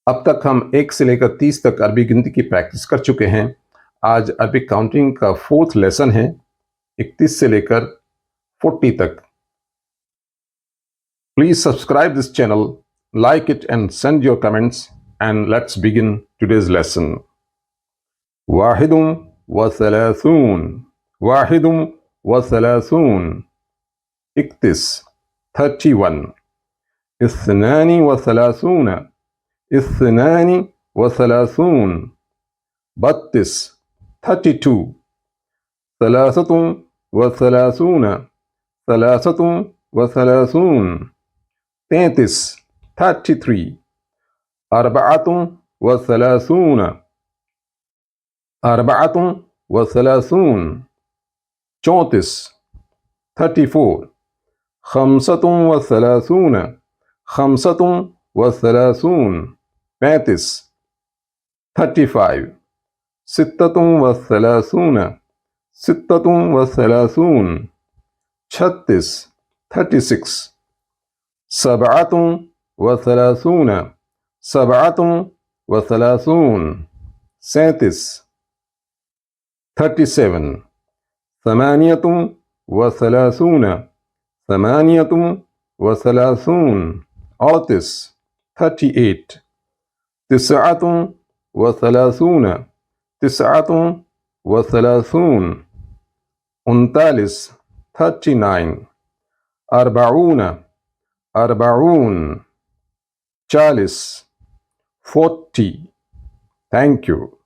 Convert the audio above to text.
अब तक हम 1 से लेकर 30 तक अरबी गिनती की प्रैक्टिस कर चुके हैं। आज अरबिक काउंटिंग का 4th लेसन है, 31 से लेकर 40 तक। Please subscribe this channel, like it and send your comments, and let's begin today's lesson. वाहिदुम व सलासून, वाहिदुम व सलासून, 31, 31, इस्नानी व सलासून, इस्नानी व सलासून, 32, 32, सलासतुम व सलासून, सलासतुम व सलासून, 33, 33, अरबअतुम व सलासून, अरबअतुम व सलासून, 34, 34, खमसतुम व सलासून, खमसतुम व सलासून, 35, 35, सित्ततुम व सलासून, सित्ततुम व सलासून, 36, 36, सबअतुम व सलासून, सबअतुम व सलासून, 37, 37, समानियतुम व सलासून, समानियतुम व सलासून, 38, 38, तिसअतुम व सलासून, तिसअतुम व सलासून, 39, 39, अरबऊन, अरबऊन, 40, 40. Thank you.